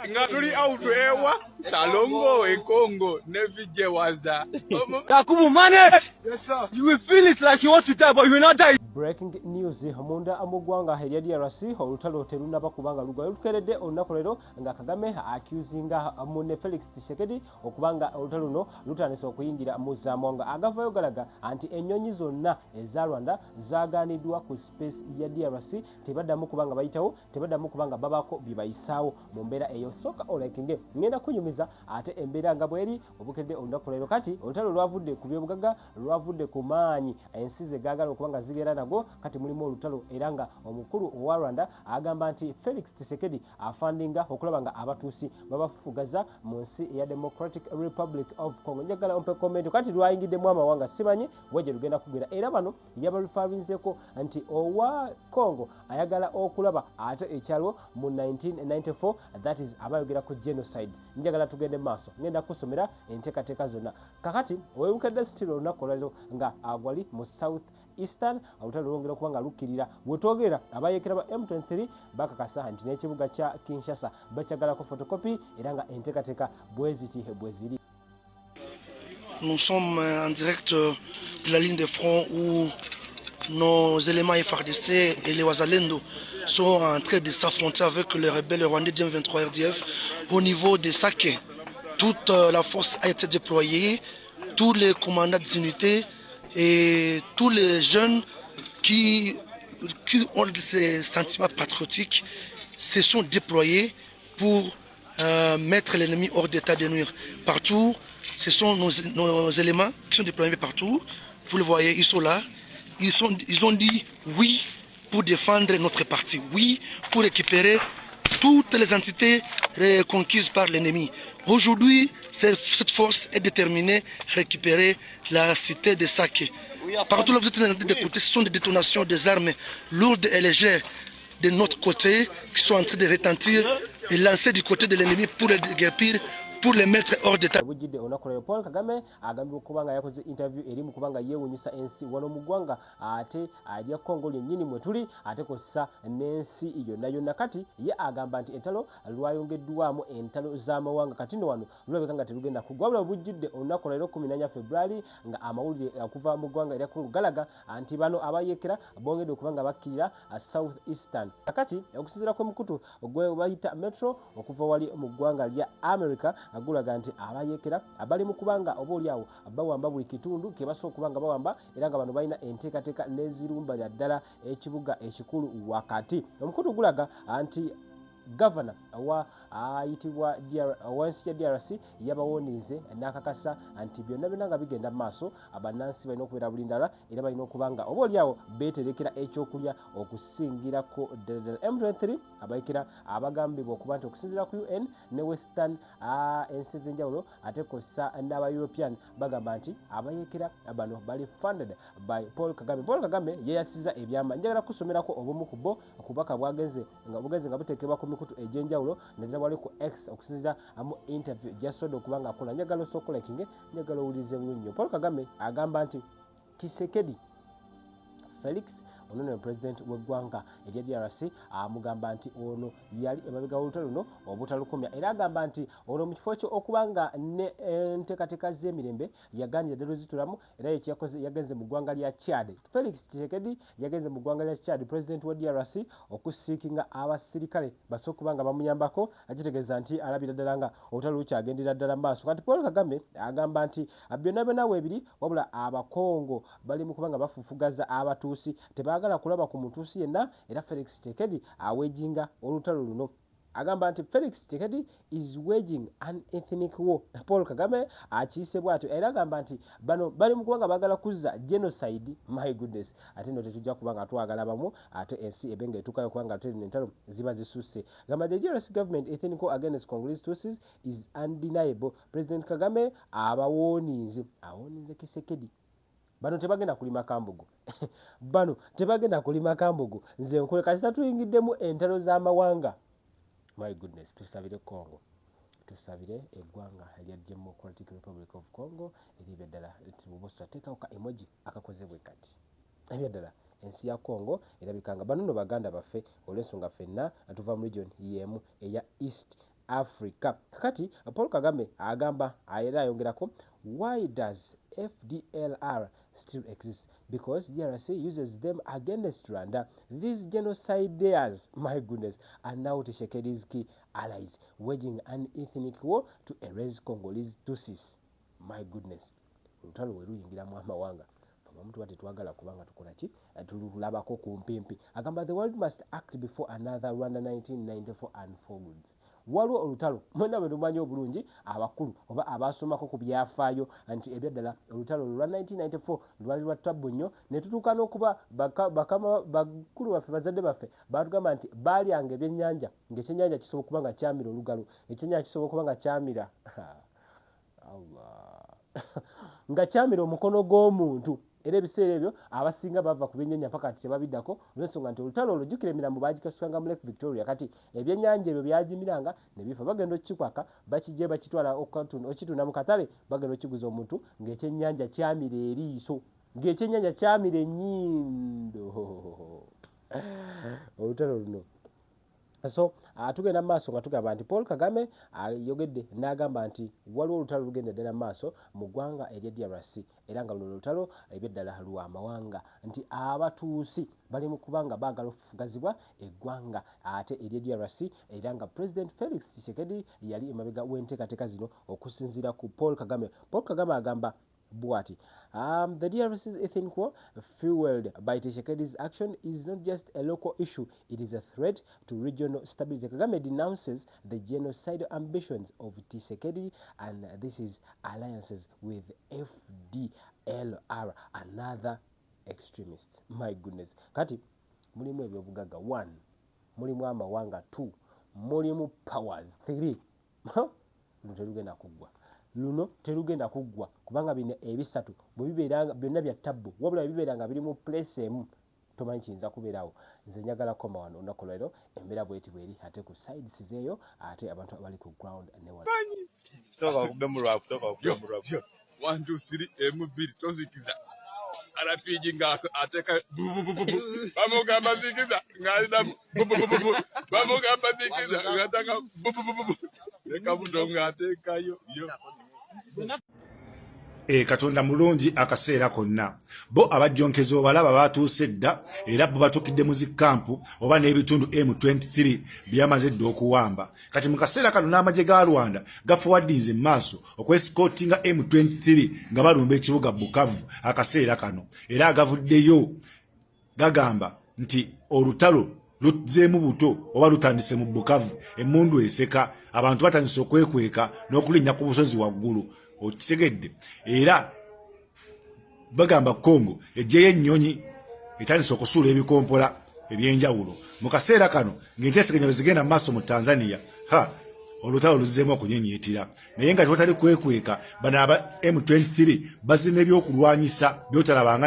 nga tuli out ewa Salongo e Congo nevije waza. Yakubu, manage! Yes, sir. You will feel it like you want to die, but you will not die. Breaking news munda amugwanga erya DRC olutalo terunaba kubanga lugayo lukeredde olunaku leero nga Kagame accusinga munne Felix Tshisekedi okubanga olutalo luno lutandise okuyingira mu Zamwanga agavayo galaga anti ennyonyi zonna eza Rwanda zaganiddwa ku space ya DRC tebaddamu kubanga bayitawo tebaddamu kubanga babako bibayisaawo mu mbeera eyo soka olekinge ngenda kunyumiza ate embeera nga bweri obukedde olunaku leero kati olutalo lwavudde ku byobugaga lwavudde ku maanyi ensi ze gaagala okubanga zigera kati mulimu olutalo era nga omukulu owa Rwanda agamba nti Felix Tshisekedi afandinga okulaba nga abatuusi babafufugaza mu nsi eya Democratic Republic of Congo. Njagala ompe komenti kati lwayingiddemu amawanga simanyi wajja lugenda kugwera era bano yabalufabinseko nti owa Congo ayagala okulaba ate ekyalo mu 1994 that is abayogera ku genocide. Njagala tugende maaso ngenda kusomera enteekateeka zonna kakati weebukadde sitiro olunaku olwaliro nga agwali mu South Eastern olutalo lwongera okubanga lukkirira wetwogera abayekera ba M23 bakakasa nti n'ekibuga kya Kinshasa bakyagalako photocopy era nga enteekateeka bweziti bweziri. Nous sommes en direct de la ligne de front où nos éléments FARDC et les Wazalendo sont en train de s'affronter avec les rebelles rwandais du M23 RDF au niveau de Sake. Toute la force a été déployée, tous les commandants des unités et tous les jeunes qui ont ces sentiments patriotiques se sont déployés pour mettre l'ennemi hors d'état de nuire. Partout, ce sont nos éléments qui sont déployés partout. Vous le voyez, ils sont là. Ils ont dit oui pour défendre notre parti, oui pour récupérer toutes les entités conquises par l'ennemi. Aujourd'hui, cette force est déterminée à récupérer la cité de Sake. Partout là, vous êtes en train d'écouter, ce sont des détonations des armes lourdes et légères de notre côté qui sont en train de retentir et lancer du côté de l'ennemi pour les déguerpir, pour les mettre hors d'état. Bujidde onakolero Paul Kagame agambye okubanga yakoze interview eri mu kubanga yeewunyisa ensi wano mu ggwanga ate alya Congo lyennyini mwe tuli ate kossa n'ensi yonna yonna kati ye agamba nti entalo lwayongeddwamu entalo z'amawanga kati no wano lulabika nga terugenda kugwabula bujjidde olunaku leero 14 February nga amawulire okuva mu ggwanga erya Congo galaga anti bano abayekera bongedde okubanga bakkirira South Eastern kati okusinziira kw'emukutu gwe bayita Metro okuva wali mu ggwanga lya America agulaga nti abayekera abali mu kubanga obaoliawo bawamba buli kitundu ke basobola okubanga bawamba era nga bano balina enteekateeka n'ezirumba lya ddala ekibuga ekikulu wakati. Omukutu gulaga anti Governor wa ayitibwa wansi ya DRC yabawonize n'akakasa anti byonna byonna nga bigenda mu maaso abannansi balina okubeera bulindala era balina okubanga obaoliawo beeterekera ekyokulya okusingirako M23 abayekera abagambibwa okuba nti okusinziira ku UN ne Western ensi ez'enjawulo ate kossa n'aba European bagamba nti abayekera bano bali funded by Paul Kagame. Paul Kagame yeyasiza ebyama njagala kusomerako obumu ku bo okubaka bwagenze nga buteekebwa ku mikutu egy'enjawulo nedda wali ku X okusinziira mu interview jasodo okubanga akola njagala osokolakinge njagala owulize bulungi. Paul Kagame agamba nti Tshisekedi Felix ono ne president w'eggwanga erya DRC amugamba nti ono yali emabega w'olutalo luno obutalukomya era agamba nti ono mu kifo kyo okubanga ne enteekateeka z'emirembe yaganira ddala ozitulamu era yekiyakoze yagenze mu ggwanga lya Chad. Felix Tshisekedi yagenze mu ggwanga lya Chad president wa DRC okusiikinga abasirikale basobola okubanga bamuyambako akitegeeza nti alabira ddala nga olutalo lukyagendera ddala maaso kati Paul Kagame agamba nti byonna byonna weebiri wabula abakongo bali mu kubanga bafufugaza abatuusi tebagala kulaba ku mutuusi yenna era Felix Tshisekedi awejinga olutalo luno agamba nti Felix Tshisekedi is waging an ethnic war. Paul Kagame akiyise bw'atyo era agamba nti bano bali mu kubanga bagala kuzza genocide. My goodness, ate no tetujja kubanga twagala bamu ate ensi ebenga etukayo kubanga tuli n'entalo ziba zisusse. Gamba the DRC government ethnic war against Congolese Tutsis is undeniable. President Kagame awonize Tshisekedi bano tebagenda kulima kambugu bano tebagenda kulima kambugu nze nkole kasita tuyingiddemu entalo z'amawanga. My goodness, tusabire Congo, tusabire eggwanga erya Democratic Republic of Congo eribya ddala tibubuso ateekawo ka emoji akakozebwe kati ebya ddala ensi ya Congo erabikanga bano no baganda baffe olw'ensonga ffenna tuva mu region y'emu eya East Africa. Kakati Paul Kagame agamba era ayongerako, why does FDLR still exist? Because DRC uses them against Rwanda. These genocidaires, my goodness, are now Tshisekedi's key allies, waging an ethnic war to erase Congolese Tutsis. My goodness. Olutalo we luyingiramu amawanga. Omuntu bati twagala kubanga tukola ki? Tululabako ku mpimpi. Agamba the world must act before another Rwanda 1994 unfolds. Waliwo olutalo mwena bwe tumanyi obulungi abakulu oba abasomako ku byafaayo anti ebyaddala olutalo lwa 1994 lwali lwa ttabu nnyo ne tutuuka n'okuba bakulu baffe bazadde baffe baatugamba nti baalyanga ebyennyanja ng'ekyennyanja kisobola okuba nga kyamira olugalo, ekyennyanja kisobola okuba nga kyamira nga kyamira omukono gw'omuntu. Era ebiseera ebyo abasinga bava ku byennyanja mpaka kati tebabiddako olw'ensonga nti olutalo olwo jjukira emirambo baagikasukanga mu Lake Victoria. Kati ebyennyanja ebyo byagimiranga ne bifa, bagenda okikwaka bakijje bakitwala okitunda mu katale, bagenda okiguza omuntu ng'ekyennyanja kyamira eriiso, ng'ekyennyanja kyamira ennyindo. Olutalo luno. So tugenda maaso nga tugamba nti Paul Kagame ayogedde n'agamba nti waliwo olutalo lugenda ddala maaso mu ggwanga erya DRC era nga luno olutalo ebyeddala lwa mawanga nti abatuusi bali mu kubanga baagala okufugazibwa eggwanga ate erya DRC era nga President Felix Tshisekedi yali emabega w'enteekateeka zino okusinziira ku Paul Kagame. Paul Kagame agamba bw'ati. The DRC's ethnic war, fueled by Tshisekedi's action, is not just a local issue, it is a threat to regional stability. Kagame denounces the genocidal ambitions of Tshisekedi and this is alliances with FDLR, another extremist. My goodness. Kati, mulimu ebyobugaga 1, mulimu amawanga 2, mulimu powers 3. Luno kugwa. Luno terugenda kuggwa kubanga bino ebisatu bwe bibeeranga byonna bya ttabu wabula bibeeranga biri mu place emu tomanyi kiyinza kubeerawo. Nze njagala koma wano olunaku lwero embeera bweti bweri ate ku sides zeeyo ate abantu abali ku ground newala toka kubemulwa 1 2 3 M2 tozikiza arapiji nga ateka bamugamba zikiza ngalida bamugamba zikiza ngataka leka budonga atekayo yo. Katonda mulungi akaseera konna bo abajjonkezo balaba batuuse dda era bo batukidde mu zikampu oba n'ebitundu M23 byamaze dda okuwamba. Kati mu kaseera kano n'amagye ga Rwanda gafuwadinze maaso okwesikotinga M23 nga balumba ekibuga Bukavu akaseera kano era agavuddeyo gagamba nti olutalo luzeemu buto oba lutandise mu Bukavu emmundu eseka abantu batandise okwekweka n'okulinnya ku busozi waggulu. Okitegedde era bagamba Kongo ejjeyo ennyonyi etandise okusuula ebikompola ebyenjawulo mu kaseera kano ng'enteeseganya zigenda mu maaso mu Tanzania. Olutalo luzeemu okunyenyeetira naye nga tewatali kwekweka bano aba M23 bazina ebyokulwanyisa byotalabanga